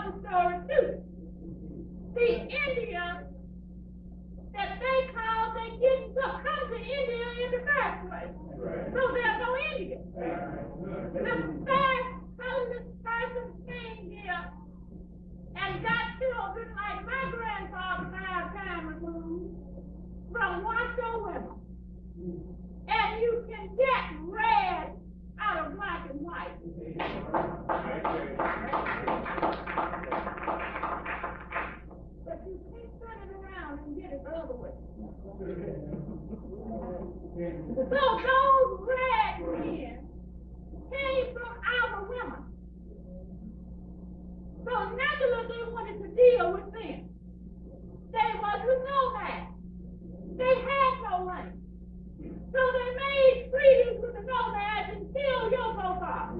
another story too. The Indians that they called, they didn't come to India in the first place. So there's no Indian. The first homeless person came here and got children like my grandfather 5 times removed from Washitaw women. And you can get red out of black and white. But you can't turn it around and get it the other way. So those red men came from our women. So naturally they wanted to deal with them. They wasn't nomads. They had no money. So they made treaties with the nomads and killed your forefathers.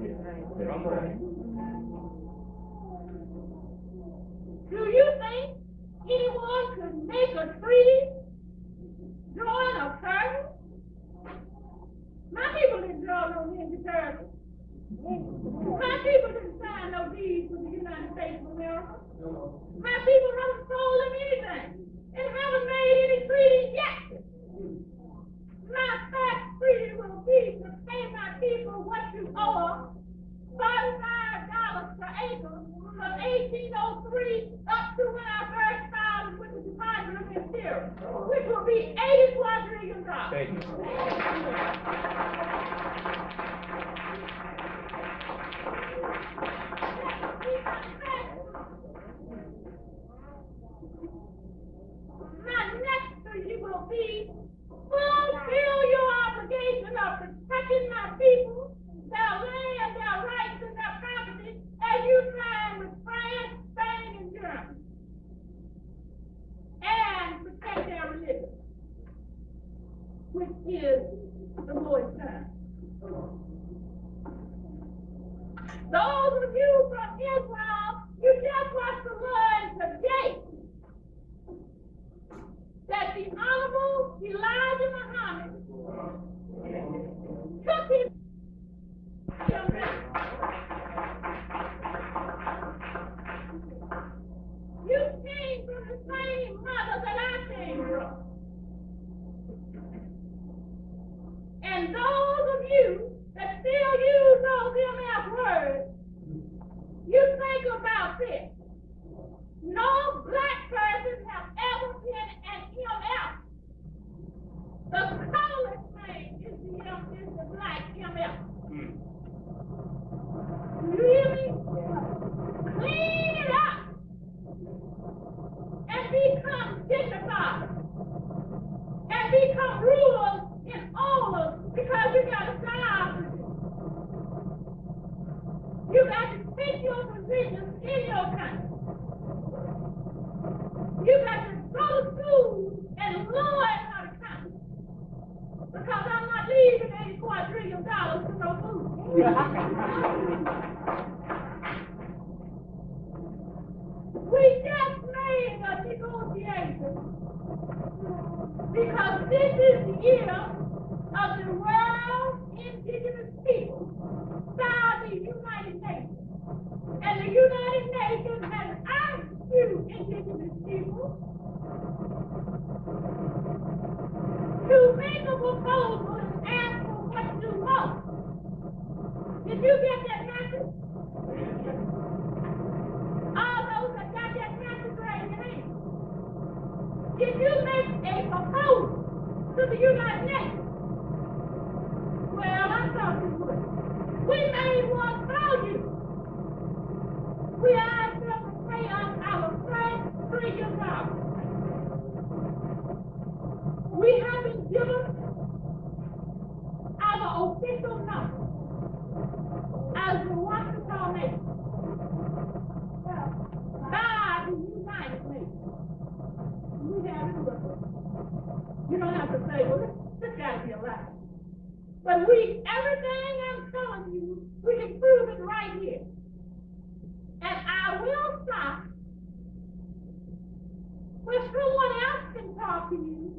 Do you think anyone could make a treaty drawing a curtain? My people didn't draw no ninja turtles. My people didn't sign no deeds with the United States of America. My people haven't sold them anything and haven't made any treaty yet. My first treaty will be to pay my people what you owe them, $45 per acre from 1803 up to when I first filed with the Department of Tiari, which will be $80 quadrillion. Thank you. My next treaty will be fulfill your obligation of protecting my people, their land, their rights, and their property as you signed with France, Spain, and Germany. And protect their religion, which is the Lord's Son. Those of you from Israel, you just want to learn today that the Honorable Elijah Muhammad took his you came from the same mother that I came from. And those of you that still use those MF words, you think about this. No black person has ever been an MF. The colorless thing is the black MF. You hear me? Clean it up and become dignified and become rulers and owners because you got to start. You got to take your position in your country. You got to go to school and learn how to count. Because I'm not leaving $80 quadrillion for no food. We just made a negotiation because this is the year of the world indigenous people by the United Nations. And the United Nations has asked you, indigenous people, to make a proposal and ask for what you want. Did you get that message? All those that got that message, raise your hand. Did you make a proposal to the United Nations? Well, I thought you would. We made one for you. We asked them to pay us our first $1 trillion. We have been given our official number as the Washitaw Nation by the United Nations. We have it with us. You don't have to say, well, this got to be a lie. But everything I'm telling you, we can prove it right here. And I will stop where someone else can talk to you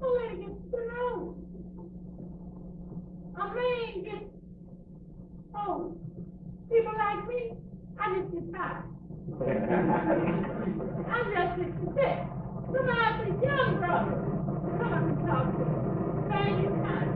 who it gets to know. A man gets old. People like me, I just get tired. I'm just 66. Come out to young brother. Come on and talk to me. Thank you, time.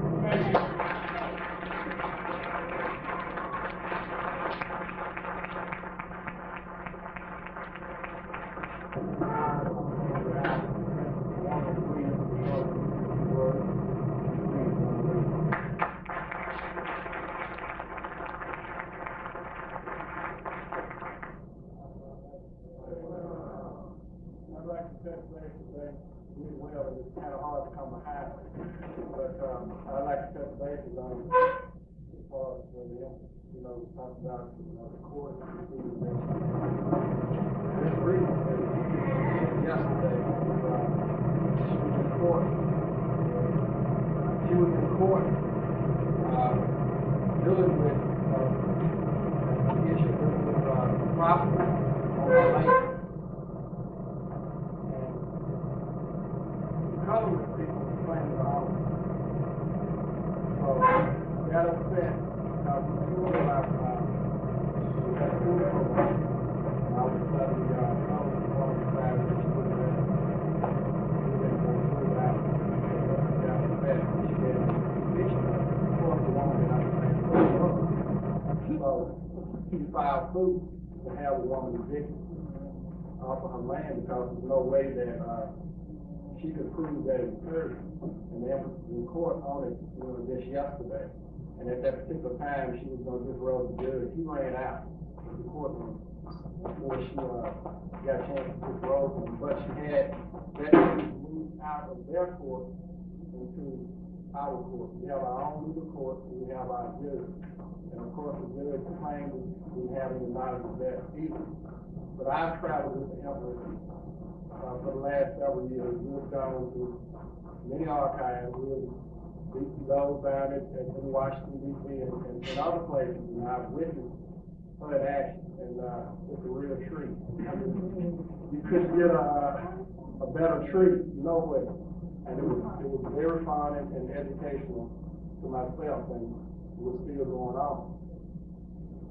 It's kind of hard to come behind, but I'd like to touch bases on as far as the talk about the court proceedings. This recently, yesterday, she was in court. She was in court dealing with the issue with property on her land. Colorless people complaining about it. So that upset because we knew about we had a food program. And I was telling the colorless woman that she was there. She didn't go through that. That upset. She had a conviction for the woman that I was saying for. So he filed suit to have the woman evicted off of her land because there's no way that she could prove that it was hers, and the Empress was in court on it, just yesterday. And at that particular time, she was going to disrobe the judge. He ran out of the courtroom before she got a chance to disrobe him. But she had that moved out of their court into our court. We have our own legal court, and we have our judge. And of course, the judge claimed we have any knowledge of that either. But I've traveled with the Empress for the last several years. We've gone to many archives. We've those down in Washington, D.C. and other places, and I've witnessed her in action, and it's a real treat. I mean, you couldn't get a better treat nowhere. And it was very fun and educational to myself, and it was still going on.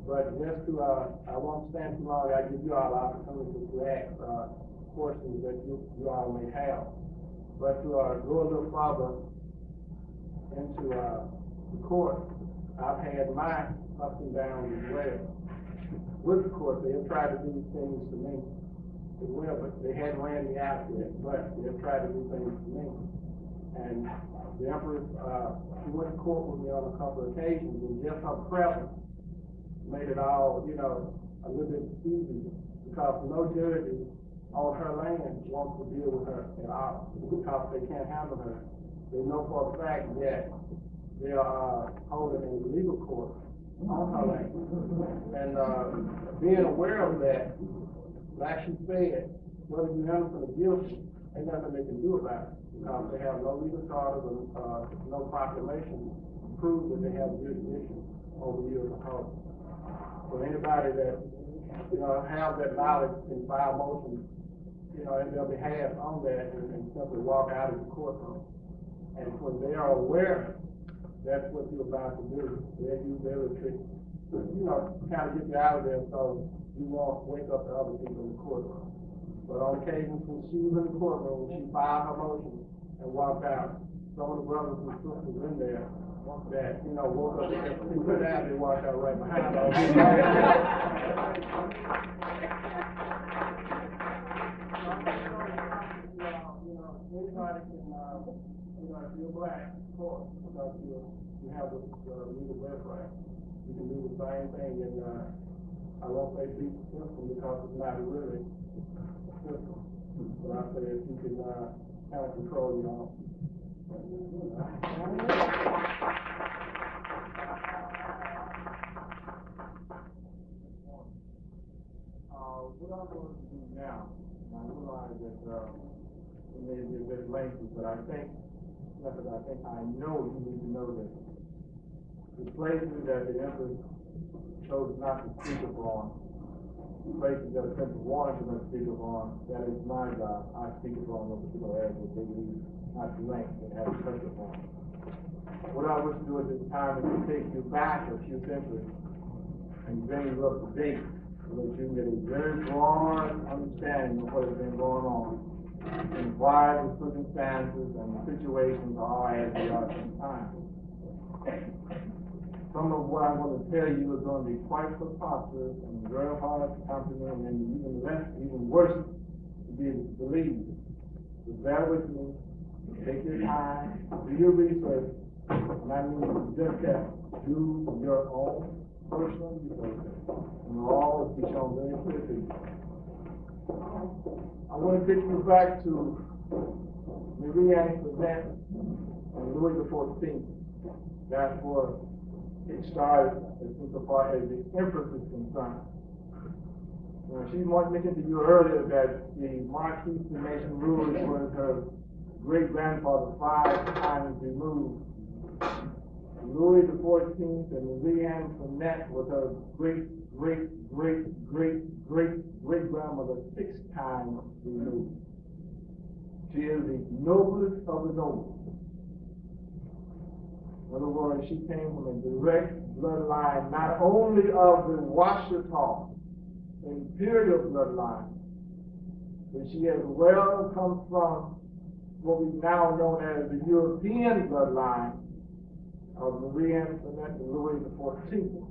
But just to, I won't stand too long. I give you all the opportunity to ask questions that you all may have. But to go a little further into the court, I've had my ups and downs as well. With the court, they have tried to do things to me as well, but they hadn't ran me out yet. But they have tried to do things to me. And the Empress, she went to court with me on a couple of occasions, and just her presence made it all, a little bit easier, because no judges on her land wants to deal with her at all, because they can't handle her. They know for a fact that they are holding a legal court on her land. And being aware of that, like she said, whether you're innocent or guilty, ain't nothing they can do about it, because they have no legal charters or no proclamation to prove that they have jurisdiction over you as a whole. So anybody that have that knowledge can file motions in their behalf on that and simply walk out of the courtroom. And when they are aware that's what you're about to do, they use their retreat to, kind of get you out of there so you won't wake up the other people in the courtroom. But on occasions when she was in the courtroom, she filed her motion and walked out. Some of the brothers and sisters in there that, woke up and put out, they walked out right behind her. Anybody can, if you're black, of course, because you have the legal birthright, you can do the same thing. And I won't say beat the system because it's not really a system. But I say if you can kind of control your own. What I'm going to do now, and I realize that it may be a bit lengthy, but I know you need to know that the places that the Empress chose not to speak upon, the places that the Empress wanted to speak upon, that is my job. I speak upon those particular areas that they believe not to length and have to touch upon. What I wish to do at this time is to take you back a few centuries and bring you up to date so that you can get a very broad understanding of what has been going on and why the circumstances and the situations are as they are sometimes. Some of what I'm going to tell you is going to be quite preposterous and very hard to comprehend, and even worse to be able to believe. So bear with me, take your time, do your research, and I mean just that, do your own personal research, and it'll all be shown very clear to you. I want to take you back to Marie Antoinette and Louis XIV. That's where it started as far as the Empress is concerned. She mentioned to you earlier that the Marquise de Maison Rouge was her great-grandfather 5 times removed. Louis XIV and Marie Antoinette was her great-grandmother 6 times removed. She is the noblest of the noble. In other words, she came from a direct bloodline, not only of the Washitaw imperial bloodline, but she as well comes from what we now know as the European bloodline of Marie Antoinette and Louis XIV.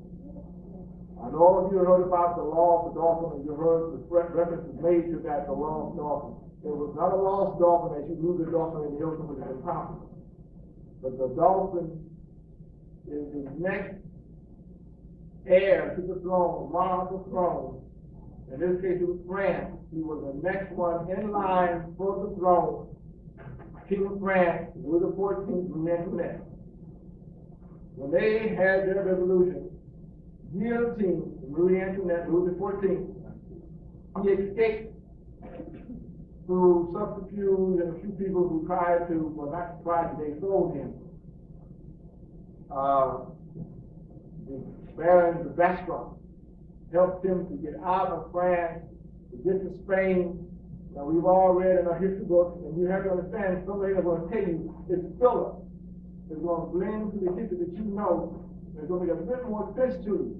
I know all of you heard about the lost dolphin, and you heard the references made to that, the lost dolphin. It was not a lost dolphin as you lose a dolphin in the ocean, which is impossible. But the dolphin is the next heir to the throne, monarchical throne. In this case, it was France. He was the next one in line for the throne. King of France, Louis XIV, Marie Antoinette. When they had their revolution, guillotine Marie Antoinette, Louis XIV, he escaped through subterfuge and a few people who tried to, well, not tried, they sold him. The Baron de Bastra helped him to get out of France, to get to Spain. Now, we've all read in our history books, and you have to understand, somebody that's going to tell you it's filler. It's going to blend to the history that you know. It's going to make a bit more sense to you.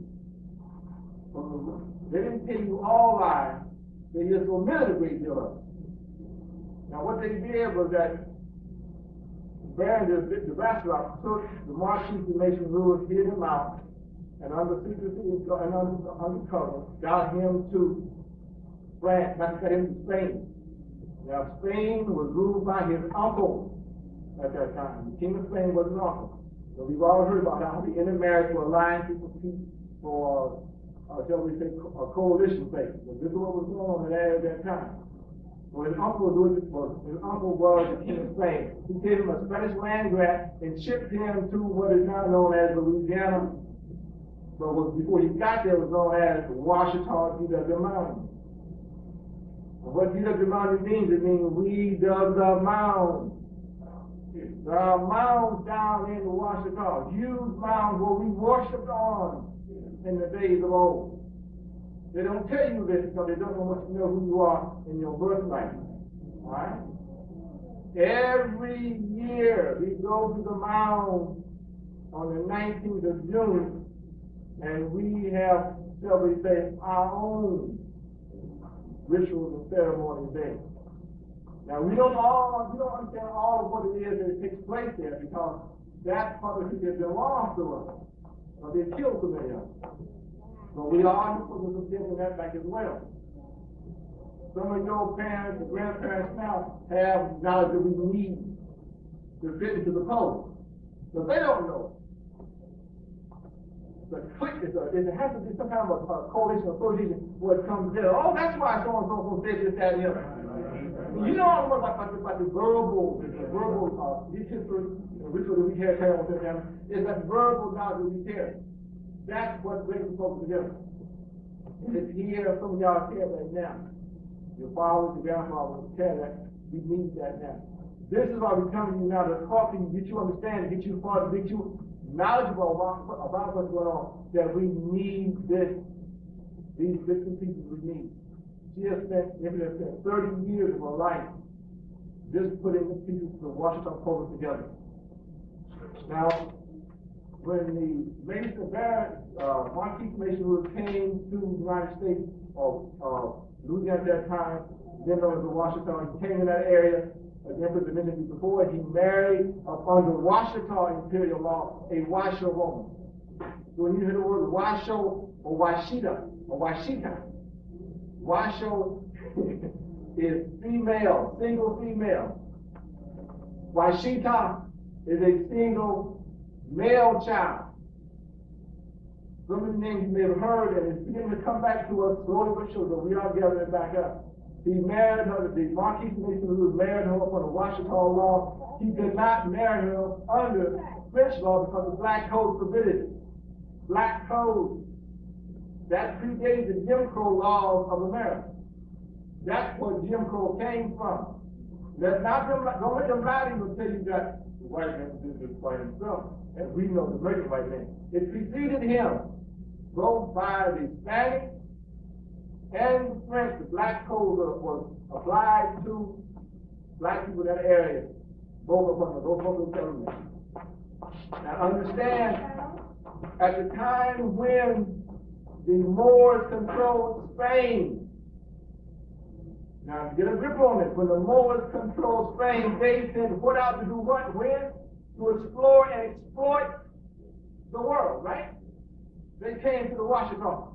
They didn't tell you all lies. They just omitted a great deal of it. Now, what they did was that Baron de Bastra took the Marquise de Maison Rouge, hid him out, and under secrecy and undercover, got him to France, got him to Spain. Now, Spain was ruled by his uncle at that time. The King of Spain was his uncle. So we've all heard about how he intermarried for alliances for peace, for, shall we say, a coalition sake. But this is what was going on at that time. So his uncle was the King of Spain. He gave him a Spanish land grant and shipped him to what is now known as Louisiana. But before he got there, it was known as Washitaw D.W. Mountain. And what D.W. Mountain means, it means we dug the mound. There are mounds down in the Washitaw, huge mounds where we worshipped on in the days of old. They don't tell you this because they don't want you to know who you are in your birthright. All right? Every year we go to the mound on the 19th of June, and we have, shall we say, our own rituals and ceremonies there. Now, we don't understand all of what it is that takes place there because that part of it has been lost to us. Or they killed so many of us. So we are supposed to get that back as well. Some of your parents and grandparents now have knowledge that we need to fit into the code. But they don't know. But it has to be some kind of a coalition or association where it comes together. Oh, that's why so-and-so said this, that, and the other. You know all about the verbal history, ritual that we carry on with them. It's that verbal knowledge that we carry. That's what brings the folks together. And it's here, some of y'all care right now. Your fathers, your grandfathers care that. We need that now. This is why we're telling you now to talk to you, get you understanding, get you farther, get you knowledgeable about what's going on, that we need this. These bits and pieces we need. She has spent 30 years of her life just putting the pieces of the Washitaw puzzle together. Now, when the Marquis Mason came to the United States of Louisiana at that time, then known as the Washitaw, he came in that area, as the Empress mentioned before, he married under Washitaw imperial law a washerwoman. So when you hear the word washo or washita or washita, washo is female, single female. Washita is a single male child. Some of the names you may have heard, and it's beginning to come back to us slowly but surely, but we are gathering back up. He married her, the Marquis Mason who married her up under Washitaw law. He could not marry her under French law because the Black Code forbid it. Black Code. That predated the Jim Crow laws of America. That's where Jim Crow came from. Don't let them lie to you and tell you that the white man did this by himself. And we know the murder white man. It preceded him, both by the Spanish and the French. The Black Code was applied to black people in that area, both of them, those local governments. Now understand, at the time when the Moors controlled Spain, now get a grip on this, when the Moors controlled Spain, they sent what out to do what, when? To explore and exploit the world, right? They came to the Washitaw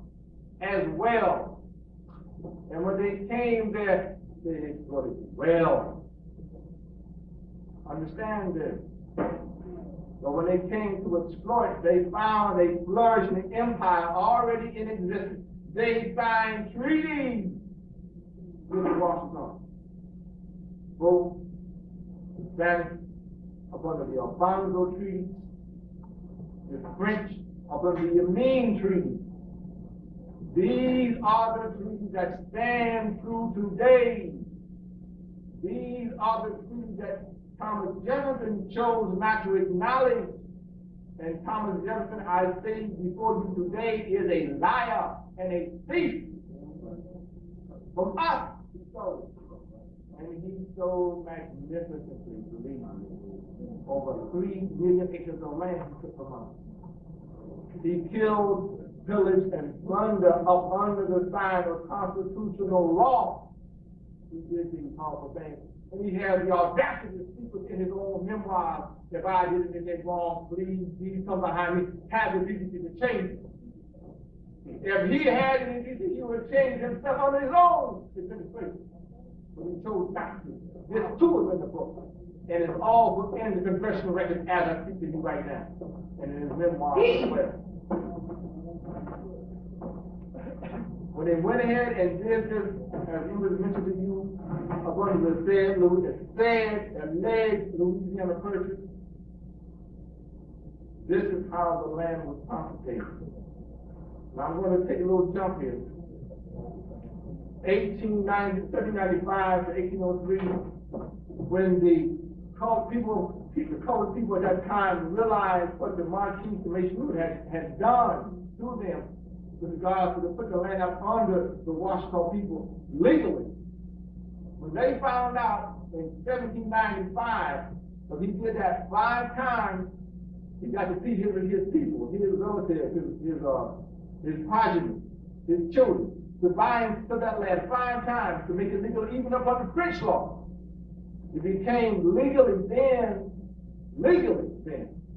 as well. And when they came there, they exploited well. Understand this. So when they came to exploit, they found a flourishing empire already in existence. They signed treaties with the Washitaw. Both the Spanish up under the Alfonso Treaty, the French up under the Amin Treaty. These are the treaties that stand true today. These are the treaties that Thomas Jefferson chose not to acknowledge. And Thomas Jefferson, I say before you today, is a liar and a thief. From us, he stole. And he stole magnificently, believe me. Over 3 million acres of land he took from us. He killed, pillaged, and plundered up under the sign of constitutional law. He did these powerful things. And he has the audacity to speak within his own memoirs, if I did anything wrong, please come behind me, have the decency to change it. If he had any decency, he would change himself on his own administration. But he chose not to. This too is in the book. And it's all within the congressional record as I speak to you right now. And in his memoirs as well. When they went ahead and did this, as it was mentioned to you, according to the said alleged Louisiana Purchase, this is how the land was confiscated. Now I'm going to take a little jump here. 1795 to 1803, when the colored people at that time realized what the Marquis Mason had done to them with regard to putting the land up under the Washitaw people legally. When they found out in 1795, because he did that 5 times, he got to see his people, his relatives, his progeny, his children, to buy into that land 5 times to make it legal, even up under French law. It became legally then,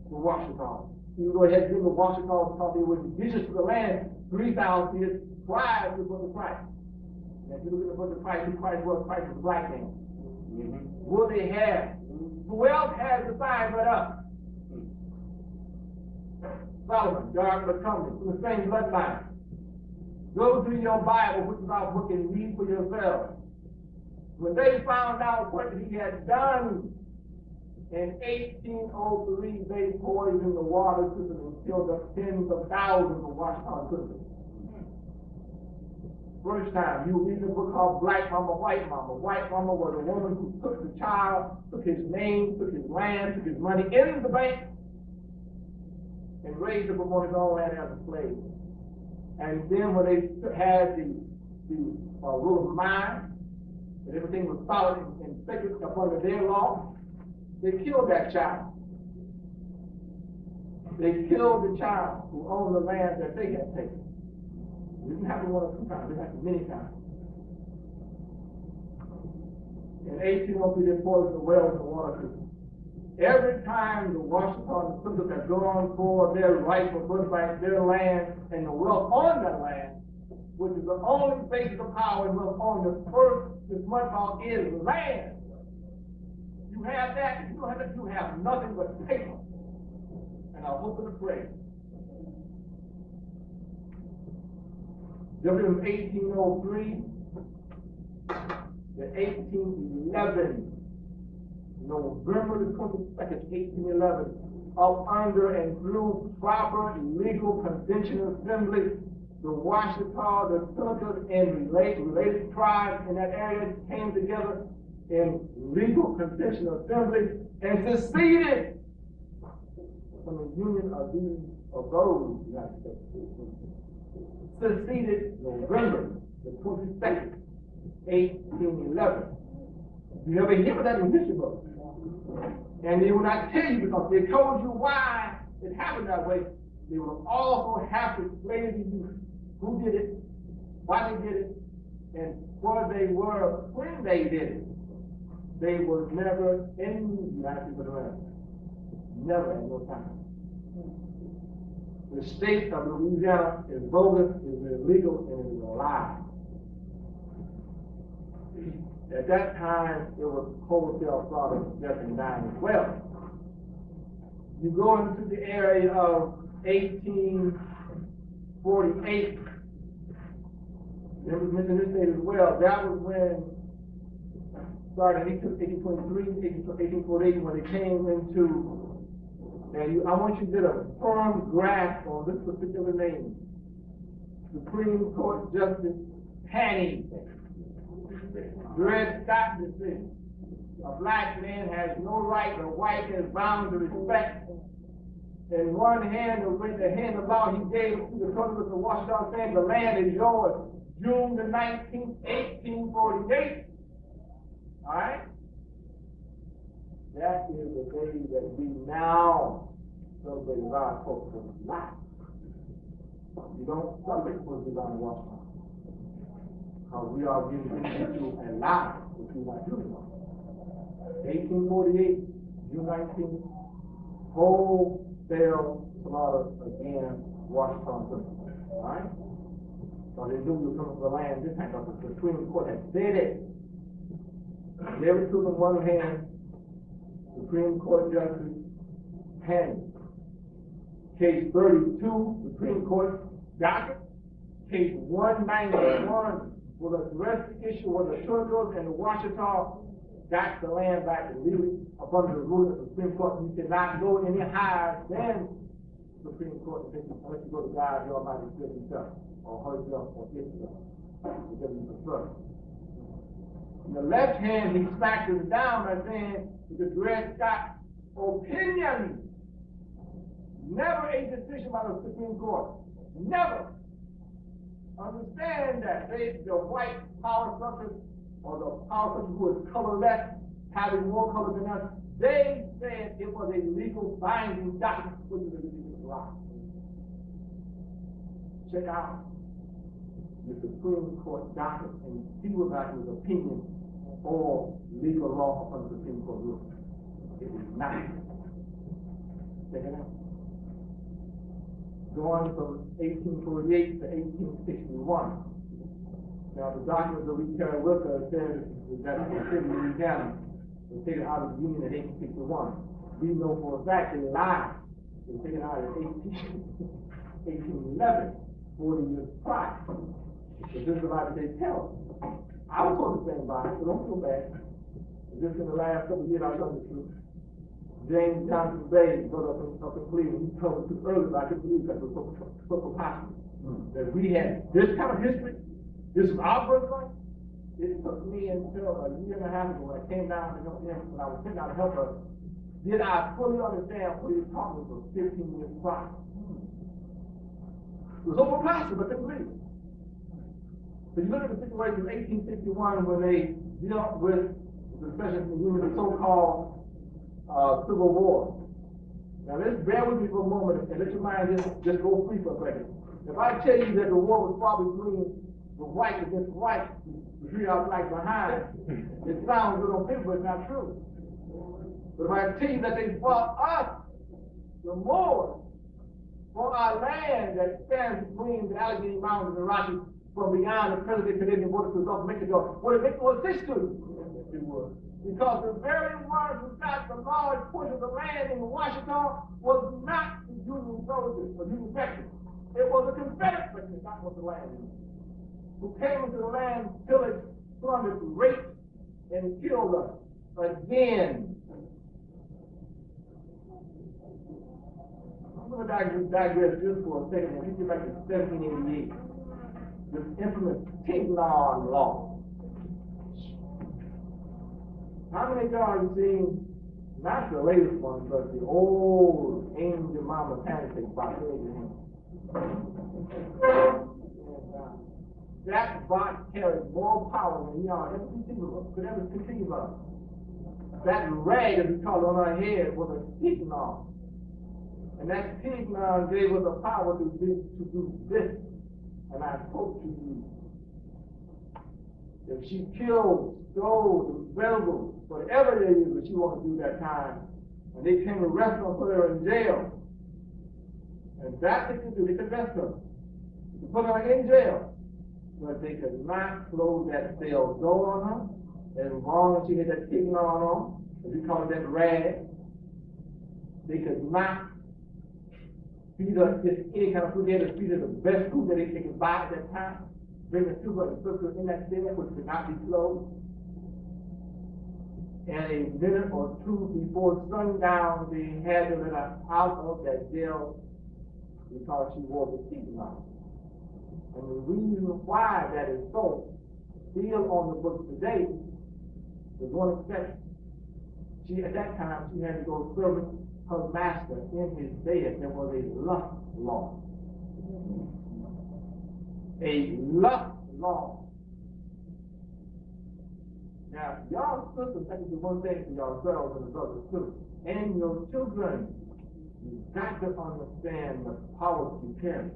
for Washitaw. Even though it had been the Washitaw because they were indigenous to the land 3,000 years prior to the Book of Christ. And if you look at the Book of Christ, Christ was a black man. What they had? Who else has the sign but us? Solomon, God of the Covenant, from the same bloodline. Go through your Bible, which is our book, and read for yourselves. When they found out what he had done in 1803, they poisoned the water system and killed up tens of thousands of Washitaw citizens. First time, you read a book called Black Mama, White Mama. White Mama was a woman who took the child, took his name, took his land, took his money in the bank, and raised him upon his own land as a slave. And then when they had the rule of mind, and everything was solid and sacred upon their law, they killed that child. They killed the child who owned the land that they had taken. It didn't happen one or two times, it happened many times. In 1803, they poisoned the wells and water systems. Every time the Washitaw and the Clippers had gone for their rightful birthright, their land, and the wealth on that land, which is the only basis of power and wealth on the earth, this much about is land. You have that, if you don't have that, you have nothing but paper. And I hope and pray. Just in 1803 to 1811, November the 22nd, 1811, up under and through proper legal convention assembly, the Washitaw, the Clippers, and related tribes in that area came together in legal convention assembly and seceded from the union of those United States. Seceded November the 22nd, 1811. You never hear of that in history books. And they will not tell you because they told you why it happened that way. They will also have to explain to you who did it, why they did it, and where they were when they did it. They were never in the United States of America. Never at no time. The state of Louisiana is bogus, is illegal, and is a lie. At that time, it was wholesale slaughter, death and dying as well. You go into the area of 1848. There was mentioned this state as well. That was when, starting in 1823, 1848, when they came into. And I want you to get a firm grasp on this particular name. Supreme Court Justice Haney. Dred Scott decision. A black man has no right, a white is bound to respect. In one hand, with the hand of law, he gave to the Congress of Washitaw, saying the land is yours. June the 19th, 1848. All right? That is the day that we now celebrate our folks of life. You don't celebrate for divine Washington. Because we are getting into a lie, which we not doing. 1848, June 19th, wholesale slaughter again, Washington. All right? So they knew we were coming from the land this time because the Supreme Court had said it. Never took in one hand. Supreme Court Justice Haney. Case 32, Supreme Court docket. Case 191 will address the issue where the Turtles and the Washitaw got the land back legally upon the ruling of the Supreme Court. You cannot go any higher than the Supreme Court unless you go to God, the Almighty, to himself, or herself, or itself, because you prefer. In the left hand, he smacked it down by saying, the Dred Scott opinion, never a decision by the Supreme Court. Never. Understand that the white power structure, or the power structure who is colorless, having more color than us, they said it was a legal binding document, which is a ridiculous lie. Check out the Supreme Court document and see about his opinion or legal law upon the Supreme Court rule. It is not. Check it out. Going from 1848 to 1861. Now, the document that we carry with us says that the city of Louisiana was taken out of the Union in 1861. We know for a fact they lied. They were taken out in 1811, 40 years prior. But this is the lie that they tell us. I was told the same by it, so don't feel bad. Just in the last couple of years, I've done the truth. James Johnson Bay got up in Cleveland. He told us too early, but I couldn't believe that it was so possible. That we had this kind of history, this is our birthright. It took me until a year and a half ago when I came down to help him, when I was sitting down to help her, did I fully understand what he was talking about 15 years prior. It was so possible, but couldn't believe it. But you look at the situation in 1861 when they dealt with, especially in the so-called Civil War. Now let's bear with me for a moment and let your mind just go free for a second. If I tell you that the war was fought between the white against white, the three are black behind, it sounds good on paper, but it's not true. But if I tell you that they fought us, the Moors, for our land that stands between the Allegheny Mountains and Rockies from beyond the present-day Canadian border to Gulf of Mexico, would it make no sense to you? It would. Because the very ones who got the large portion of the land in Washitaw was not the Union soldiers or Union veterans. It was a Confederate veteran, not what the land is, who came into the land, pillaged, plundered, raped, and killed us again. I'm going to digress just for a second and take you back to 1788, this infamous Tignon Law. How many times have you seen, not the latest one, but the old Angel Mama Pancake by Abraham? That box carries more power than y'all ever could ever conceive of. That rag, as we call it, on our head was a tignon. And that tignon gave us the power to do this. And I quote to you, if she killed, stole, embezzled, whatever it is that she wanted to do that time, and they came to arrest her and put her in jail, and that they could do, they could arrest her, they could put her in jail, but they could not close that cell door on her, as long as she had that tignon on, as we call it that rag. They could not feed her just any kind of food. They had to feed her the best food that they could buy at that time, bring her to her and put her in that cell, which could not be closed. And a minute or two before sundown, they had to let her out of that jail because she wore the tignon. And the reason why that is so, still on the books today, there's one exception. She, at that time, she had to go service her master in his bed. There was a lust law. A lust law. Now, y'all sisters, that is the one thing for y'all girls and the brothers too. And your children, you've got to understand the power you carry.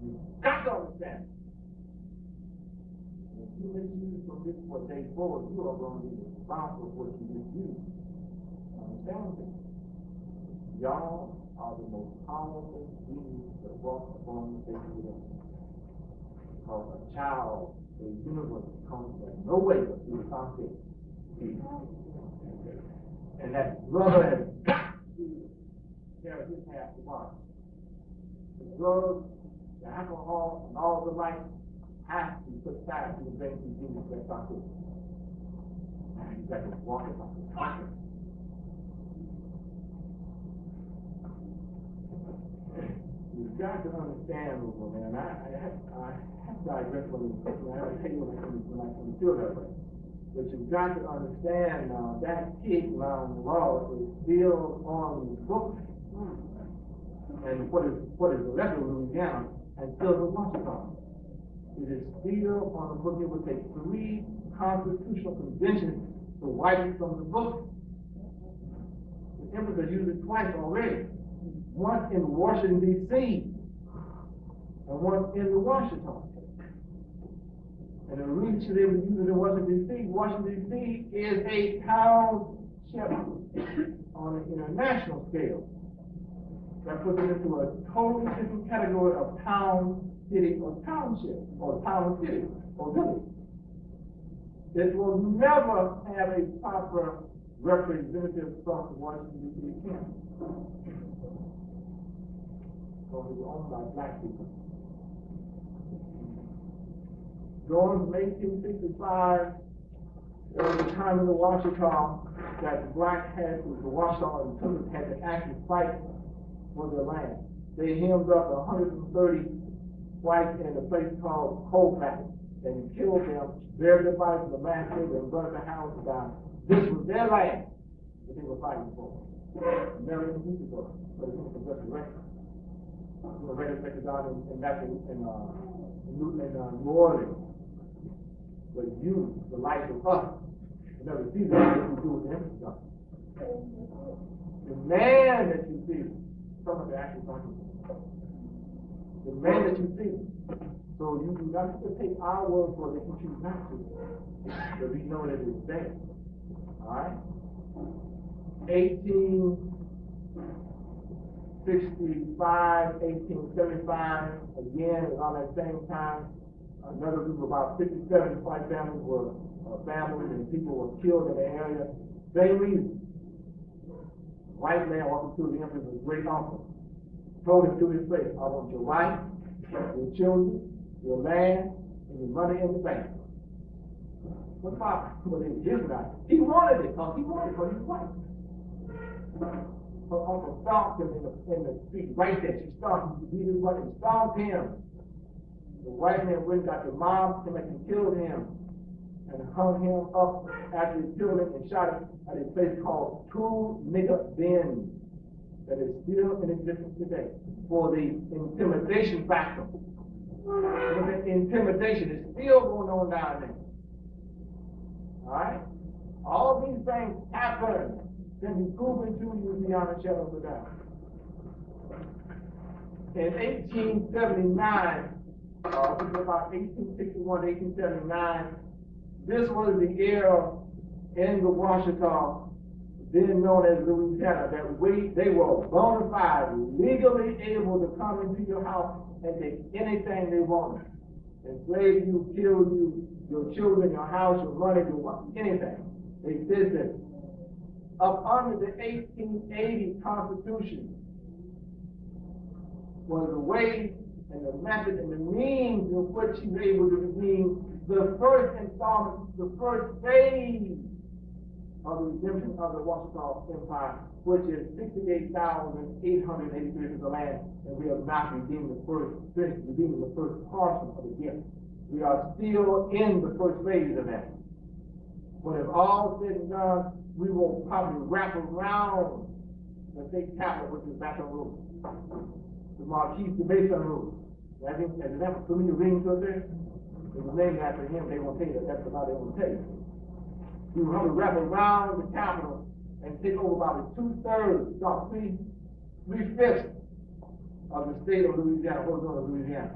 You've got to understand. If you misuse from this for day forward, you are going to be responsible for what you misuse. Understand this? Y'all are the most powerful beings that walk upon the face of the earth. Because a child, a universe, comes from no way but through the concept. And that brother has got to carry his half the body. The drugs, the alcohol, and all the like have to be put aside to bring these demons that are good. And you've got to walk it like a talker. You've got to understand, man. I have to digress for a second. I have to tell you when I can feel that way. But you've got to understand now that tignon law is still on the books. And what is the record of Louisiana and still in Washitaw. It is still on the book. It would take 3 constitutional conventions to wipe it from the book. The Empress has used it twice already. Once in Washington, D.C., and once in the Washitaw. And the reason she able to use it in Washington, D.C. is a township on an international scale. That puts it into a totally different category of town, city, or township, or town, city, or village. It will never have a proper representative from the Washington, D.C. county. Because it was owned by black people. During 1865, there was a time in the Washitaw that the black had to, the Washitaw and Plymouth had to actually fight for their land. They hemmed up 130 whites in a place called Colfax and killed them, buried their bodies in the mass grave, and burned the houses down. This was their land that they were fighting for. Never even used it for, but it was just a record. The record down in New Orleans. But you, the life of us, never see that what we do with the Empress. The man that you see, some of the actual talking about. The man that you see. So you do not have to take our word for it if you choose not to. But we know that it's there. Alright? 1865, 1875, again, around that same time, another group of about 57 white families were families and people were killed in the area. Same reason. White man walking through the Empress's great uncle. Told him to his face, I want your wife, your children, your land, and your money in the bank. What about? Well, it was his right. He wanted it because he wanted it because he was white. Her uncle stomped him in the street right there. She stomped him. He didn't want him. Stomped him. The white man went and got the mob, came back and killed him and hung him up after he killed him and shot him at a place called Two Nigger Bend that is still in existence today for the intimidation factor. The intimidation is still going on down there. Alright? All these things happen, can be proven to you beyond a shadow of a doubt. In 1879, about 1861 to 1879, this was the era in the Washitaw, then known as Louisiana, that they were bona fide, legally able to come into your house and take anything they wanted. Enslave you, kill you, your children, your house, your money, your wife, anything. They did this. Up under the 1880 Constitution was the way and the method and the means in which he was able to redeem the first installment, the first phase of the redemption of the Washitaw Empire, which is 68,883 acres of land, and we have not redeemed the first portion of the gift. We are still in the first phase of that. When it's all said and done, we will probably wrap around the state capital, which is Baton Rouge, the Marquis de Baton Rouge. I think as an example, familiar ring to it there? It was named after him. They won't tell you that. That's about they won't tell you. We will probably wrap around the capital and take over about 2/3, about 3/5 of the state of Louisiana, what's known as Louisiana.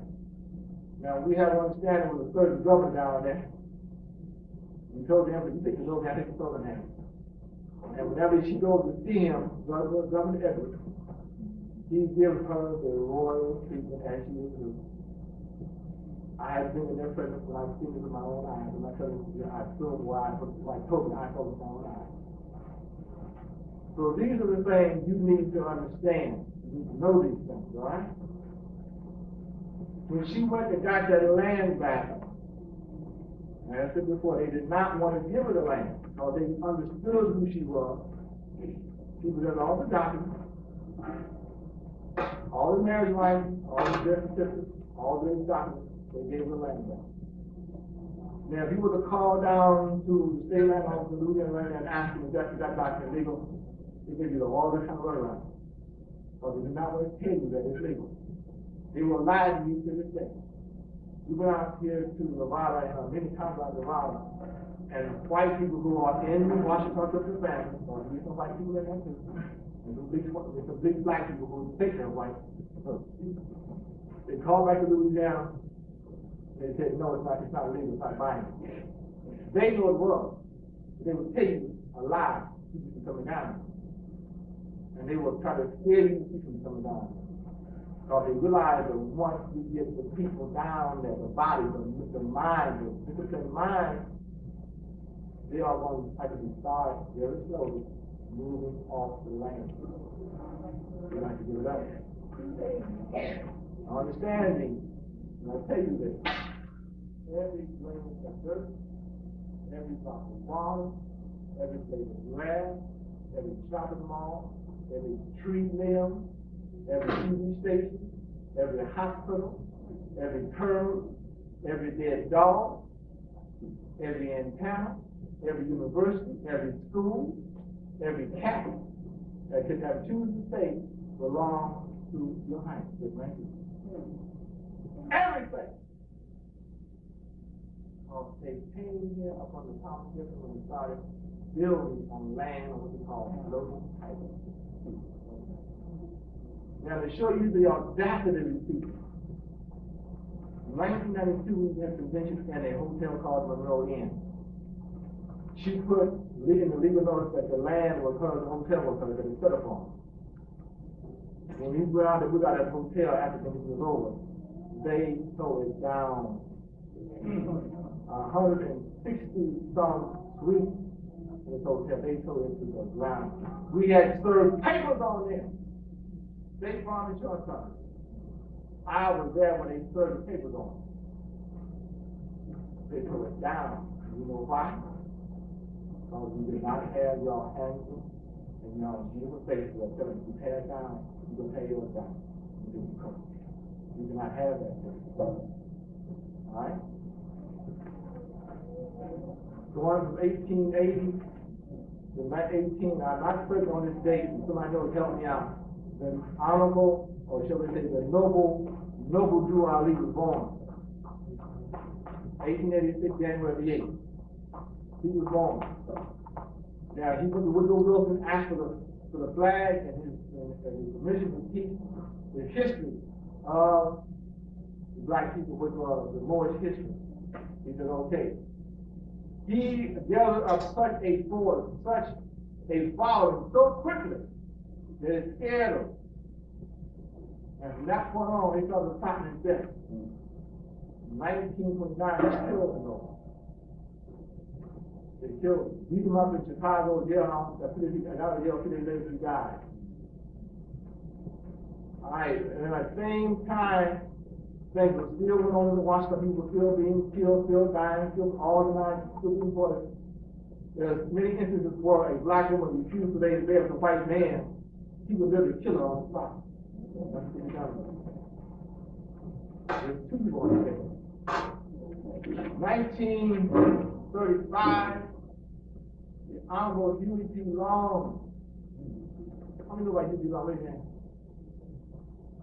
Now we have an understanding with the third governor down there. We told him, you take the load down, take the southern hand. And whenever she goes to see him, Governor Edwards, he gives her the royal treatment as she is due. I have been in their presence when I've seen it with my own eyes, and I tell you, I saw why, like Toby, I saw with my own eyes. So these are the things you need to understand. You need to know these things, all right? When she went and got that land back, as I said before, they did not want to give her the land because they understood who she was. She was in all the documents, all the marriage rights, all the death certificates, all the documents. They gave her the land back. Now, if you were to call down to the state land office in Louisiana and ask them if that document legal, they give you all this kind of runaround. Because they do not want to tell you that it's legal. They will lie to you to this day. We went out here to Nevada, and many times out of Nevada, and white people who are in Washington took their families, or there's some white people in there too, and some big black people who think they're white. They call back to Louisiana. They said, no, it's not legal, it's not binding. They know it was. They would tell you a lie, keep you from coming down. And they will try to scare you to keep you from coming down. Because they realize that once we get the people down there, the body, the mind, the disciplined mind, they are going to actually start very slowly moving off the land. We like to give it up. Understanding, and I'll tell you this. Every grain of dirt, every drop of water, every blade of grass, every shopping mall, every tree limb, every TV station, every hospital, every curb, every dead dog, every antenna, every university, every school, every cat that could have chosen state belongs to your highness. Everything. They came here up on the top of the when we started building on land on what we call floating title. Now, to show you the audacity of these people, in 1992, we had a convention in a hotel called Monroe Inn. She put in the legal notice that the land was hers, the hotel was hers, that it set upon. When we went out at that hotel after the convention was over, they tore it down. 160-some suites in this hotel, they tore it to the ground. We had served papers on them. State Farm Insurance Company. I was there when they served the papers on them. They tore it down. You know why? Because we did not have y'all handsome and y'all beautiful faces that telling you tear it down, you can tear yours down. You cannot have that. Alright? Going from 1880 to 1918, I'm not certain on this date, and somebody knows help me out. The honorable, or shall we say the noble Drew Ali was born. 1886, January the 8th. He was born. Now, he went to Woodrow Wilson, asked for the flag and his permission to teach the history of the black people, which was the Moorish history. He said, okay. He gathered up such a force, such a following so quickly that it scared them. And from that point on, they started attacking his death. In 1929, they killed him. They killed him. Beat him up in Chicago jail, another jail 2 days later he died. Alright, and at the same time, things were still going on in the Washitaw. People were still being killed, still dying, still organized, still being deported. There's many instances where a black woman refused to lay in bed with a white man. He would literally kill her on the spot. There's 2 people on the bed. 1935, the Honorable Huey P. Long. How many know about Huey P. Long? Wait a minute.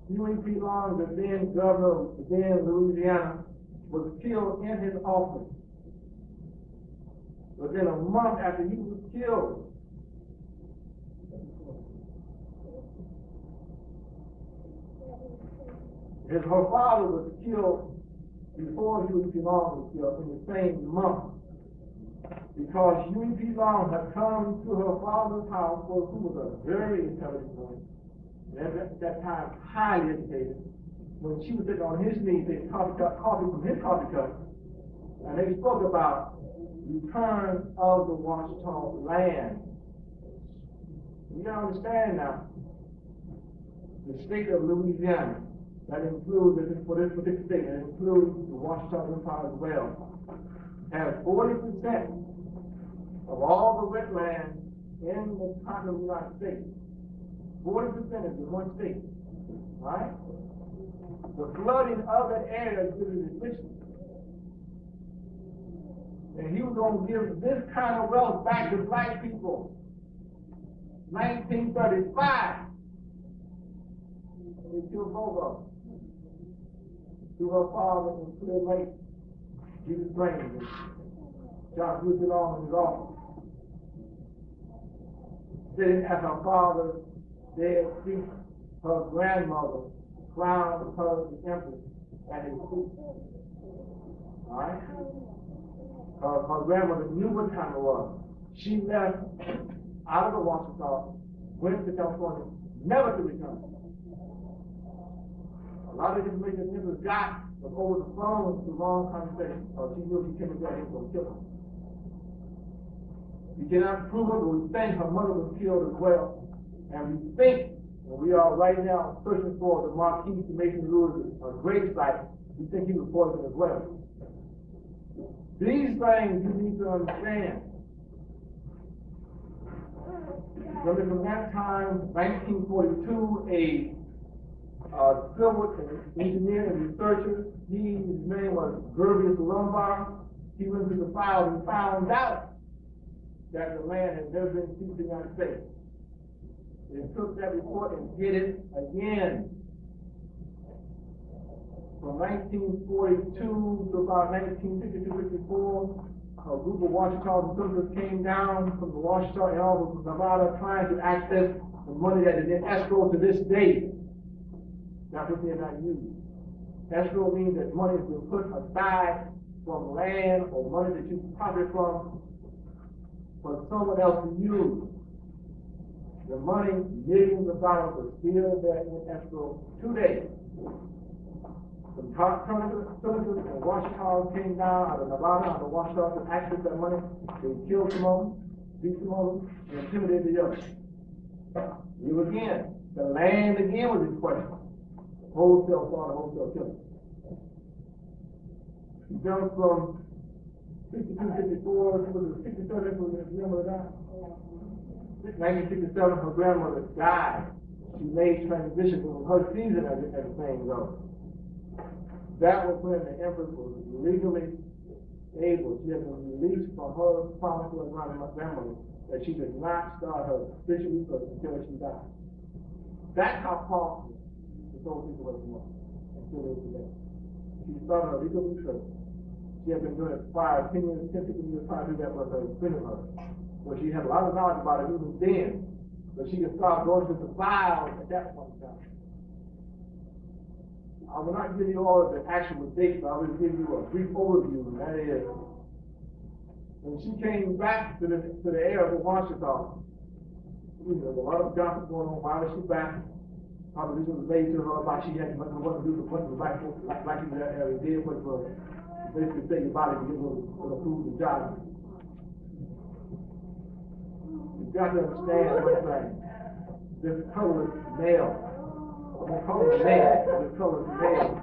Huey P. Long, the then governor of then Louisiana, was killed in his office. Within a month after he was killed, her father was killed before Huey P. Long was killed in the same month. Because Huey P. Long had come to her father's house, who was a very intelligent woman, and at that time highly educated. When she was sitting on his knees, they coffee from his coffee cup, and they spoke about return of the Washitaw land. You gotta understand now, the state of Louisiana, that includes, for this particular state, that includes the Washitaw Empire as well, has 40% of all the wetlands in the continent of the United States. 40% is in one state, right? The flooding of that area is really efficient. And he was going to give this kind of wealth back to black people. 1935, they killed both of them. To her father in Clear Lake, Jesus Brain, and John Huey Long in his office. Sitting at her father's dead feet, her grandmother crowned her the empress at his feet. Alright? Her grandmother knew what time it was. She left out of the Washitaw, went to California, never to return. A lot of information that Empress got was over the phone through long conversation. She knew if he came and got him, he was going to kill him. We cannot prove it, but we think her mother was killed as well. And we think, and we are right now searching for the Marquis de Mason Lewis' grave site, we think he was poisoned as well. These things you need to understand. From that time, 1942, a civil engineer and researcher, his name was Gervius Lombard. He went through the files and found out that the land had never been ceded to the United States. They took that report and did it again. From 1942 to about 1952-54, a group of Washitaw visitors came down from the Washitaw and all of Nevada trying to access the money that is in escrow to this day, that's what they're not using. Escrow means that money has been put aside from land or money that you profit from for someone else to use. The money, millions of dollars, are still there in escrow today. Some senators and Washitaw came down out of Nevada, out of Washitaw to access that money. They killed some of them, beat some of them, and intimidated the others. You again, the land again was in question. Wholesale fraud, wholesale killing. You jumped from 52, 54 to 67, remember that? 1967, her grandmother died. She made transition from her season as the saying goes. That was when the Empress was legally able. She had been released from her promise to her grandmother that she did not start her spiritual research until she died. That's how powerful the soul situation was, and still is today. She started her legal research. She had been doing it 5, 10 years, 10, 15 years prior to that with her friend of hers. So she had a lot of knowledge about it even then, but she could start going to the files at that point in time. I will not give you all of the actual dates, but I will give you a brief overview, and that is, when she came back to the area of Washitaw, there was a lot of gossip going on. Why was she back? Probably this was laid to her about she had nothing to do with what the black folks like in that area did, which was basically say your body to get a little food and job. You've got to understand one thing. This colorless male, I'm going to call him male, this colorless male,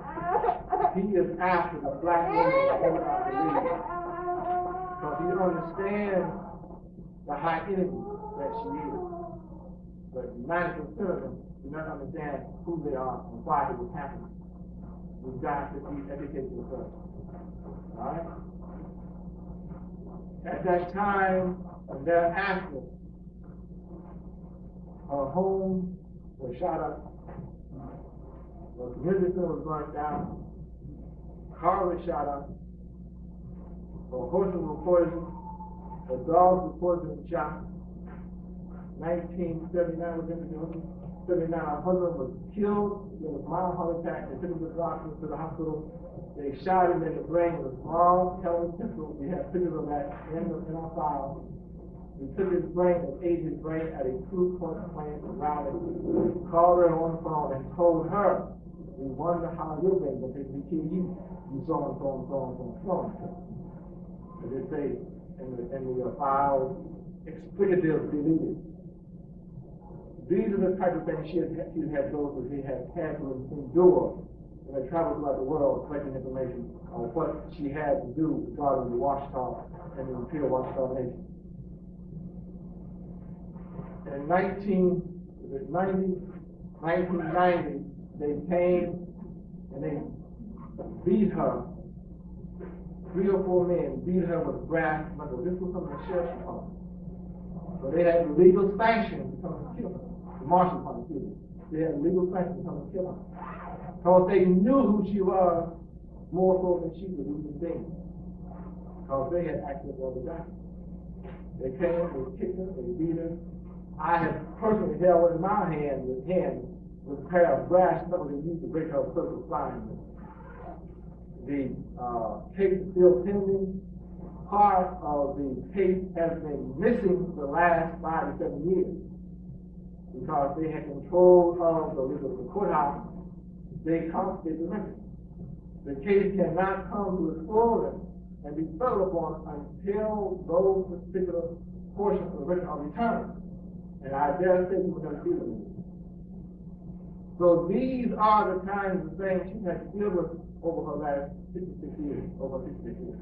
he is after the black woman that he would not believe. Because he understands the high enemy that she is. But 90% of them do not understand who they are and why it was happening. We've got to be educated first. Alright? At that time, and thereafter, her home was shot up. The community center was burnt down. Car was shot up. Her horses were poisoned. Her dogs were poisoned and shot. 1979 was introduced. 79, her husband was killed. There was a mild heart attack. They took him to the doctor, to the hospital. They shot him in the brain with a small caliber pistol. We have pictures of that in our file. We took his brain and ate his brain at a two-point plant around it. Called her on the phone and told her, we wonder how your brain will take me to you. You so and so and so and so and so and so. As they say in the file, explicative deleted. These are the type of things she had those that she had had to endure when they traveled throughout the world collecting information on what she had to do regarding the Washitaw and the Imperial Washitaw Nation. In 1990, they came and they beat her. 3 or 4 men beat her with brass knuckles. This was from the sheriff's department. So they had legal sanction to come and kill her. The marshal department, excuse me. They had legal sanction to come and kill her. Because they knew who she was more so than she was even thinking. Because they had access to all the documents. They came, they kicked her, they beat her. I have personally held in my hand with a pair of brass knuckles they used to break her circle flying. The case is still pending. Part of the case has been missing for the last 5 to 7 years because they had control of the courthouse. They confiscated the record. The case cannot come to its fullness and be settled upon until those particular portions of the record are returned. And I dare say we're going to deal with it. So these are the kinds of things she has to deal with over her last 66 years, over 66 years.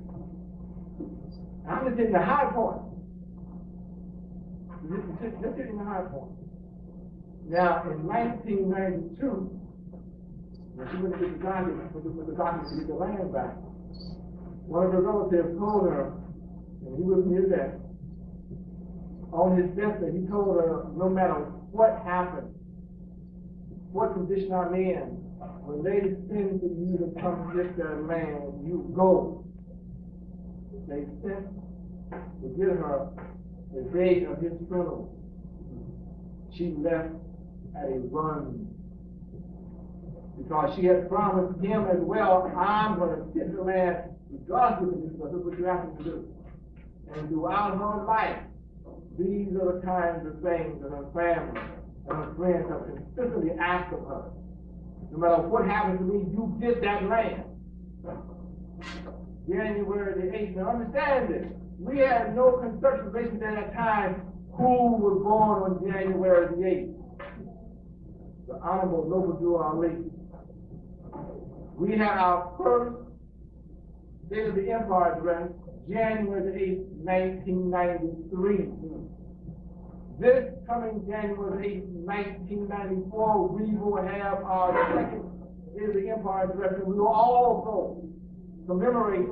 I'm just hitting the high point. Just hitting the high point. Now, in 1992, when she went to get the documents, with the documents to get the land back, one of her relatives told her, and he was near death, on his deathbed, he told her, no matter what happened, what condition I'm in, when they send for you to come get their land, you go. They sent to get her the day of his funeral. she left at a run. Because she had promised him as well, I'm going to sit the land regardless of this, because that's what you asked me to do. And throughout her life, these are the kinds of things that her family and her friends have consistently asked of her. No matter what happens to me, you get that land. January the 8th. Now understand this. We had no conceptualization at that time who was born on January the 8th. The Honorable Noble Drew Ali. We had our first State of the Empire address, January the 8th, 1993. This coming January the 8th, 1994, we will have our second State of the Empire address, and we will also commemorate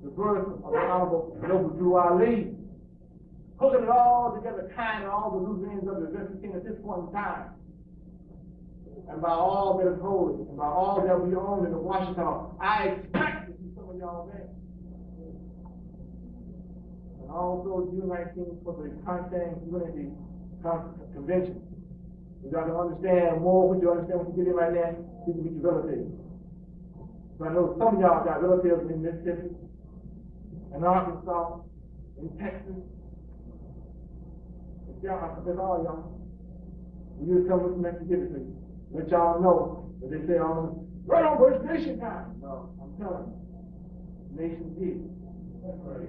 the birth of the Honorable Noble Drew Ali. Putting it all together, tying all the loose ends of the address at this point in time. And by all that is holy, and by all that we own in the Washitaw, I expect to see some of y'all there. And also June 19th for the Constitution Convention. You got to understand more what you understand what you get in right now, you can meet your relatives. So I know some of y'all got relatives in Mississippi, in Arkansas, in Texas. That's all y'all. You just come with some extra give it to you. Let y'all know that they say, right on Bush Nation time. No, I'm telling you. Nation is.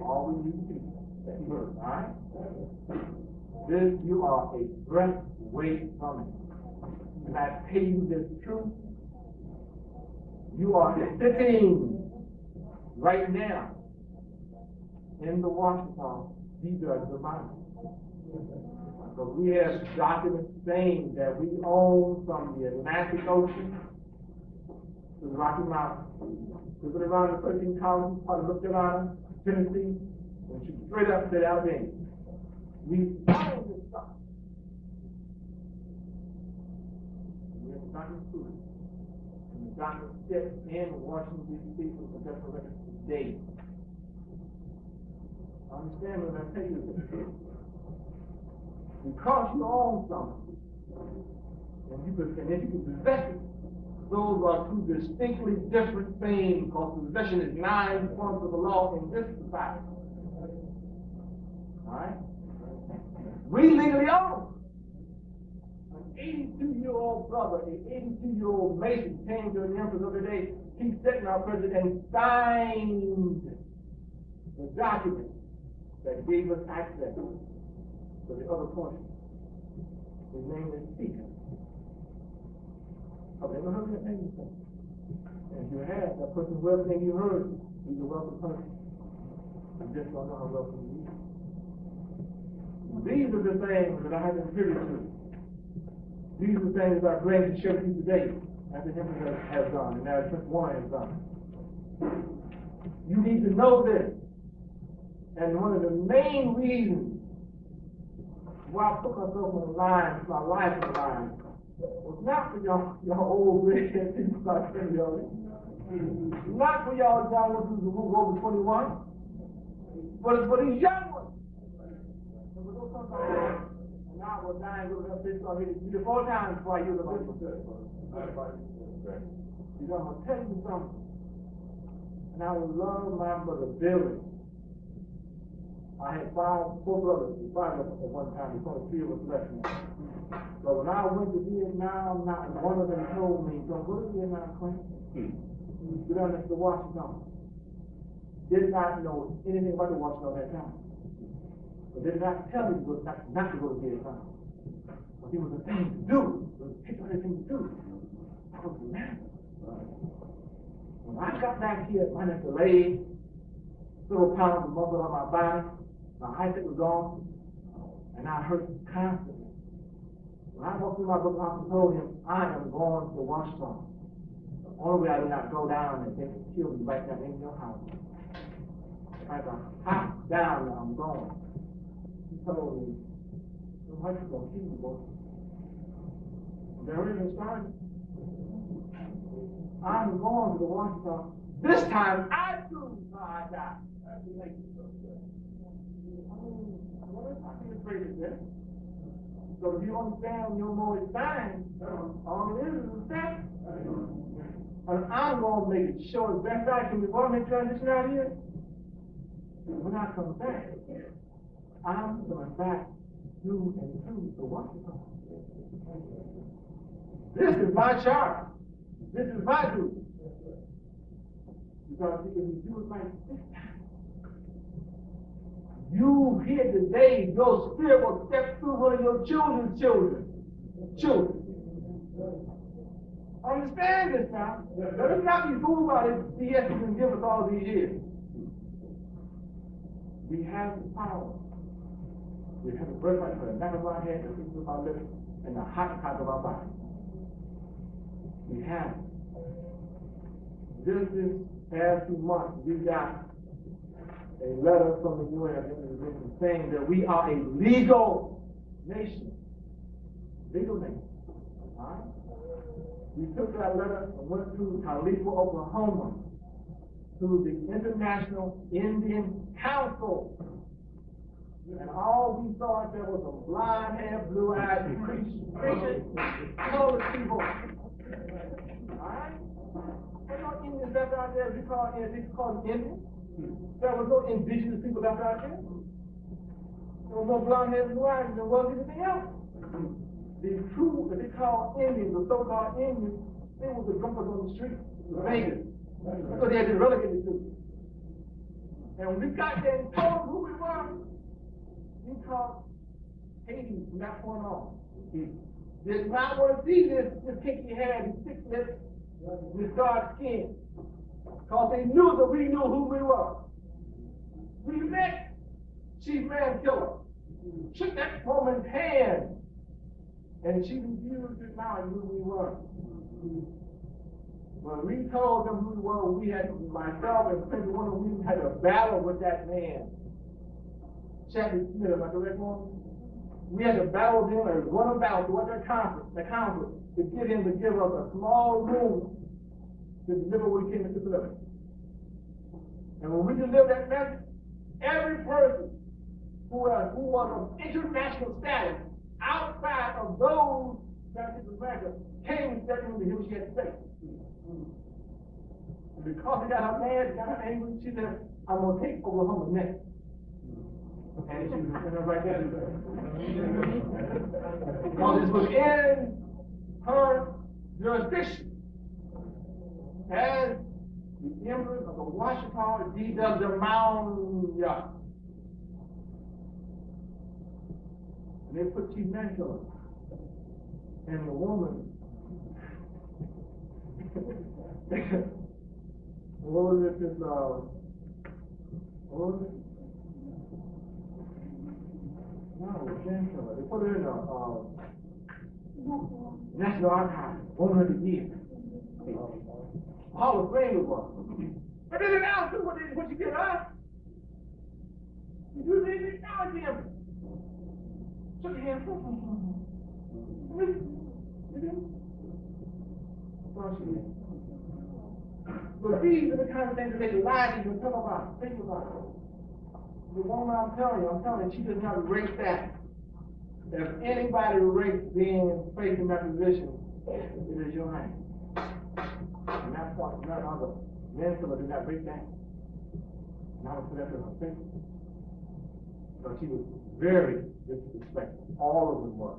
All we need to do. All right? This, you are a breath away from it. And I tell you this truth. You are sitting right now in the Washitaw, these are the mountains. But we have documents saying that we own from the Atlantic Ocean to the Rocky Mountains, to around the 13 colonies, part of North Carolina, Tennessee, and shoot straight up to Alabama. We own this stuff. We have documents to it. And the documents sit in Washington, D.C. for the congressional records today. Understand what I tell you this. Because you own something, and if you can possess it, those are two distinctly different things, because possession is 9 forms of the law in this society. Alright? We legally own. An 82-year-old brother, an 82-year-old Mason came to the Empress the other day. He sat in our president and signed the document that gave us access to the other portion. His name is Speaker. I've never heard that name before. And if you have, that person, whoever name you heard, he's a welcome person. You just don't know how welcome he is. These are the things that I have been privy to. These are the things that I bring to share with you today, as the Empress has done, and as Prince Warren has done. You need to know this. And one of the main reasons why I put myself on the line, my life on the line, was not for y'all old red people like y'all. Not for y'all young ones who over 21, but it's for these young ones. And for those sometimes, and I was dying to go to that place already 3 or 4 times before I used the Bible. You know, I'm going to tell you something. And I would love my brother Billy. I had 4 brothers, 5 of them at one time. There's only 3 of us left now. But when I went to Vietnam, not one of them told me, don't go to Vietnam, Clint. Go down next to Washington. Did not know anything about the Washington at that time. But did not tell me not to go to Vietnam. But it was a thing to do. It was a particular thing to do. I was mad. When I got back here, minus the leg, several pounds of muscle on my body, my eyesight was gone, and I hurt constantly. When I walked through my book house and told him, I am going to Washitaw. The only way I did not go down and they could kill me right down in your house. If I can hop down and I'm going. He told me, your wife is going to kill you, boy. And there it even started. I'm going to the Washitaw. This time I choose how I die. That's the next. I mean, what is I being afraid of this? So if you understand no more is fine, all it is a step. And I'm going to make it short as best I can before I make transition out here. When I come back, I'm going back through and through the Washitaw. This is my charge. This is my duty. Because if you do it like this, you here today, your spirit will step through one of your children's children. Understand this now. Let us not be fooled by this BS you can give us all these years. We have the power. We have the birthright for the neck of our head, the feet of our lips, and the hot top of our body. We have it. Just this past 2 months, we got a letter from the UN saying that we are a legal nation. Legal nation. All right? We took that letter and went to Talipa, Oklahoma, to the International Indian Council. And all we thought there was a blonde-haired, blue-eyed creature, colored people. All right? There were no Indians left out there. We call them Indians. There was no indigenous people left out there. There was no blonde-haired, blue-eyed, and there wasn't anything else. The true, that they call Indians, the so-called Indians, they were the drunkers on the street, the beggars. That's what they had been relegated to. And when we got there and told them who we were, we called Haiti from that point on. Did not want to see this kinky hair, these thick lips, this dark skin. Because they knew that we knew who we were. We met Chief Man Killer, shook that woman's hand, and she refused to acknowledge who we were. When we told them who we were, we had, myself and Prince one of we had a battle with that man. Chadwick Smith, am I correct one? We had to battle with him, or run a battle to what the council, to get him to give us a small room to deliver what he came to deliver. And when we delivered that message, every person who was of international status outside of those that in America came and said to hear what she had to say. And because he got her mad, got her angry, she said, I'm going to take Oklahoma next. And she was right there. Because this was in her jurisdiction as the Empress of the Washitaw D.W. And they put Chief Mankiller. And the woman, what was it, what was it? No, Mankiller. They put it in the National Archives, 100 years. Hall of Fame was. But they didn't ask what you get us. You didn't acknowledge him. Shook your hand. But these are the kind of things that they lie to you and tell about. Think about it. The woman I'm telling you, she doesn't have to erase that. If anybody erased being placed in that position, it is your name. And that's why none other men did not break that. And I would put that to her face. So she was very disrespectful. All of them were.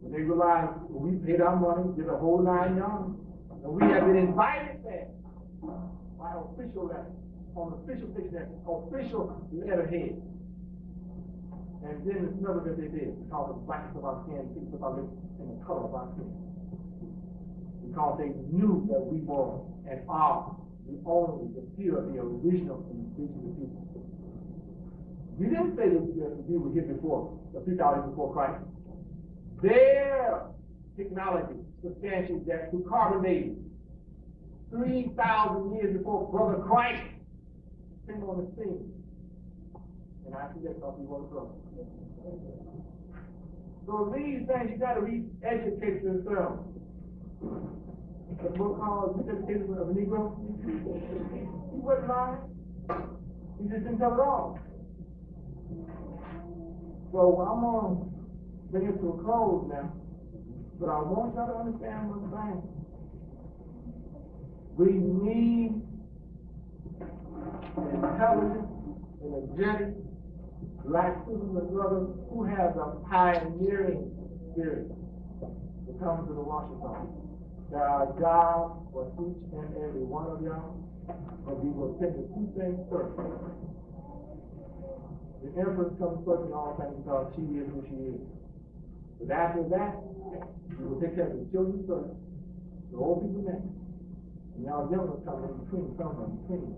When they realized we paid our money, did a whole 9 yards, and we had been invited there by official letter, on official picture, official letterhead. And then it's another that they did, because of the blackness of our skin, thickness of our lips, and the color of our skin. Because they knew that we were and are the only, the pure, the original indigenous people. We didn't say that we were here before, the 3,000 years before Christ. Their technology substantiates that through carbonated 3,000 years before Brother Christ came on the scene. And I see that because we want to grow. So these things, you got to re-educate yourself. The book called Education of a Negro. He wasn't lying. He just didn't tell it all. So I'm going to bring it to a close now. But I want y'all to understand one thing. We need intelligent, energetic, black sisters and brothers who have the pioneering spirit to come to the Washitaw. There are jobs for each and every one of y'all, but we will take the two things first. The Empress comes first in all things because she is who she is. But after that, we will take care of the children first, the old people next. And y'all gentlemen come in between, somewhere in between.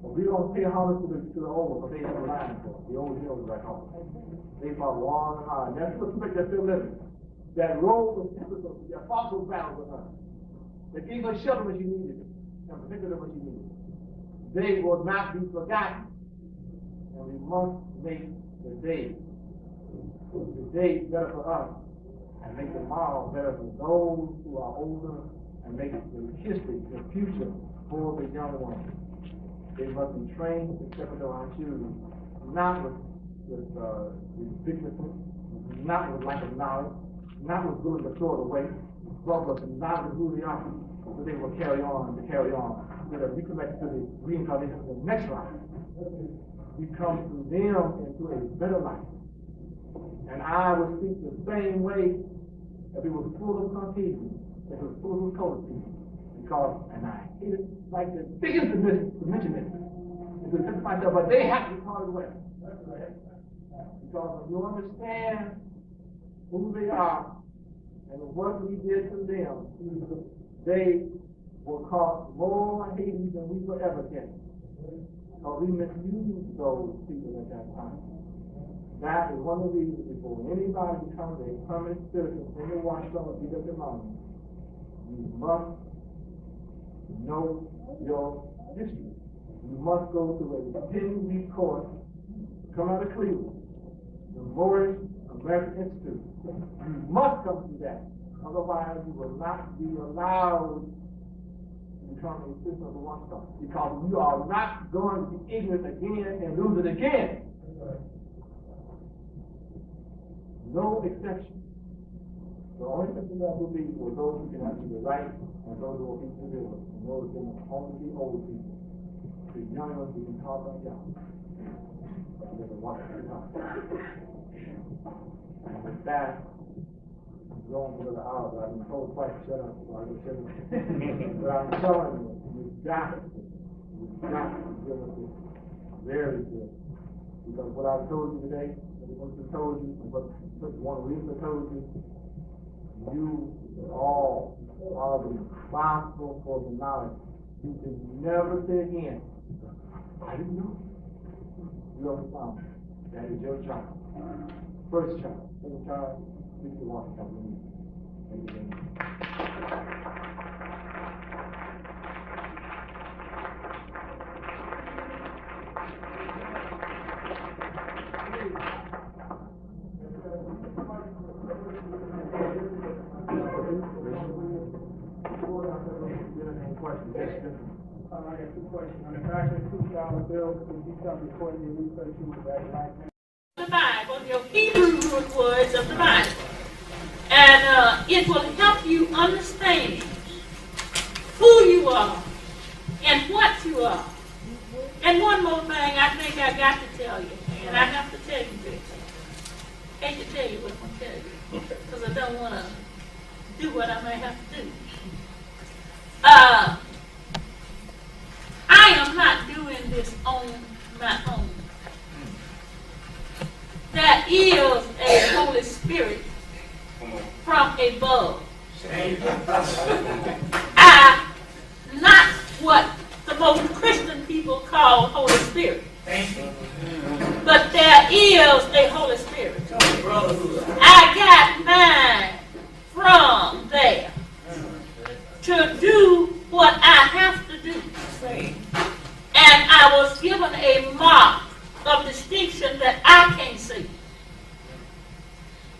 But we don't pay homage to the old, but they have a line for it. The old hills back home. They fought long and hard. That's what makes us still living. That role was typical, the apostles battled with us. They gave us shelter when she needed it, and particularly when she needed it. They will not be forgotten. And we must make the day better for us, and make tomorrow better for those who are older, and make the history, the future, for the young ones. They must be trained to step into our shoes, not with ridiculousness, not with lack of knowledge, not with willing to throw it away, but with the knowledge of who they are, so they will carry on, so that we connect to the reincarnation of the next life. We come through them into a better life. And I will speak the same way that we were full of Caucasians, that we were full of colored people. Because, and I hate it like the biggest to mention it, because it's myself, but they have to be part of the West. Because when you understand who they are and what we did to them, they will cause more Haitians than we will ever get. Because we misused those people at that time. That is one of the reasons before anybody becomes a permanent citizen in the Washitaw and beat up the mountain, you must know your history. You must go through a 10-week course, come out of Cleveland, the Moorish American Institute. You must come through that. Otherwise, you will not be allowed to become a citizen of the Washitaw, because you are not going to be ignorant again and lose it again. No exception. The only exception that will be for those who can actually write and those who will be civil, and those who can only be old people. The young ones we can talk about young. But you have to watch it out. And with that, I'm going for the hour, but I've been told twice to shut up, so I will shut up. But I'm telling you, you've got to deal with this very good. Because what I've told you today, what I told you, and what one reason I told you, you all are responsible for the knowledge. You can never say again, I didn't know. You are responsible. That is your child. First child. Second child, please be watching. Thank you very much. I got two questions. On the back of the $2 bill, could you tell me according to your research who was that black man? The Bible, your Hebrew root words of the Bible. And it will help you understand who you are and what you are. And one more thing I think I got to tell you, and I have to tell you this. I hate to tell you what I'm going to tell you, because I don't want to do what I may have to do. I am not doing this on my own. There is a Holy Spirit from above. Not what the most Christian people call Holy Spirit. But there is a Holy Spirit. I got mine from there to do what I have to do. And I was given a mark of distinction that I can't see.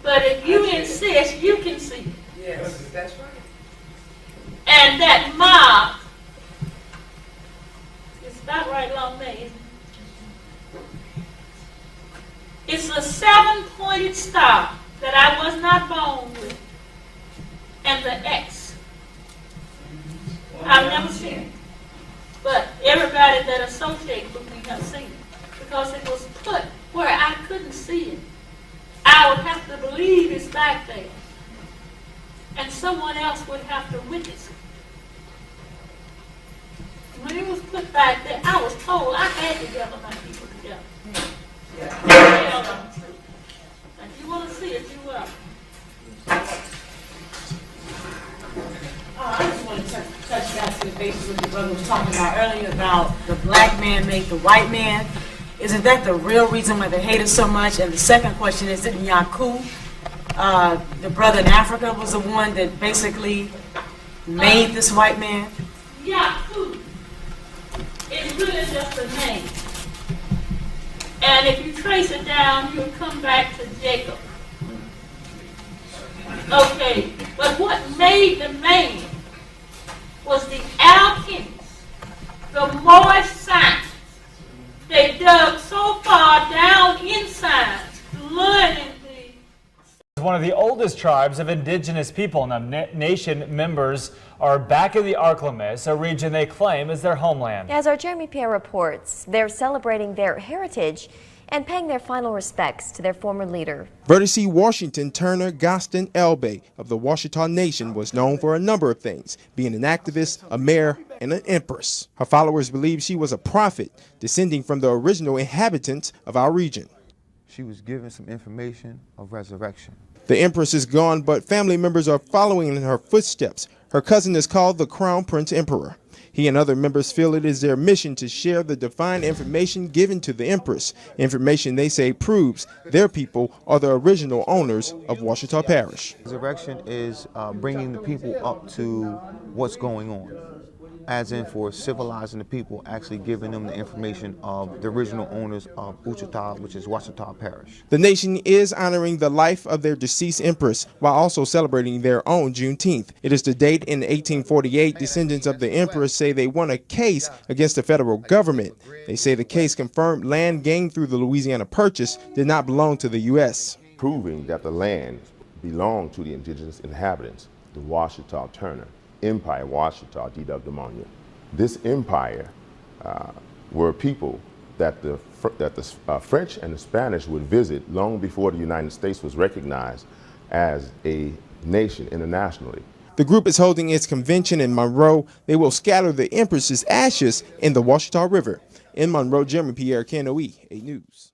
But if you insist, you can see it. Yes, that's right. And that mark is about right along there, isn't it? It's a 7-pointed star that I was not born with, and the X. I've never seen it. But everybody that associates with me has seen it, because it was put where I couldn't see it. I would have to believe it's back there, and someone else would have to witness it. When it was put back there, I was told I had to gather my people together. Tell them the truth. And if you want to see it, you will. I just want to touch back to the basis of what the brother was talking about earlier about the black man make the white man. Isn't that the real reason why they hate us so much? And the second question is, didn't Yaku, the brother in Africa, was the one that basically made this white man? Yaku is really just a name. And if you trace it down, you'll come back to Jacob. Okay, but what made the man was the alchemists, the moist science. They dug so far down in science, learning One of the oldest tribes of indigenous people in the nation members are back in the Arklamis, a region they claim is their homeland. As our Jeremy Pierre reports, they're celebrating their heritage and paying their final respects to their former leader. Verdiacee Washington Turner Goston Elbe of the Washitaw Nation was known for a number of things, being an activist, a mayor, and an empress. Her followers believe she was a prophet descending from the original inhabitants of our region. She was given some information of resurrection. The empress is gone, but family members are following in her footsteps. Her cousin is called the Crown Prince Emperor. He and other members feel it is their mission to share the divine information given to the empress, information they say proves their people are the original owners of Washitaw Parish. Resurrection is bringing the people up to what's going on, as in for civilizing the people, actually giving them the information of the original owners of Washitaw, which is Washitaw Parish. The nation is honoring the life of their deceased empress while also celebrating their own Juneteenth. It is the date in 1848 descendants of the empress say they won a case against the federal government. They say the case confirmed land gained through the Louisiana Purchase did not belong to the U.S. Proving that the land belonged to the indigenous inhabitants, the Washitaw Turner Empire, Washitaw, D.W. Demonia. This empire were people that the French and the Spanish would visit long before the United States was recognized as a nation internationally. The group is holding its convention in Monroe. They will scatter the empress's ashes in the Washitaw River. In Monroe, Jeremy Pierre, KNOE 8 News.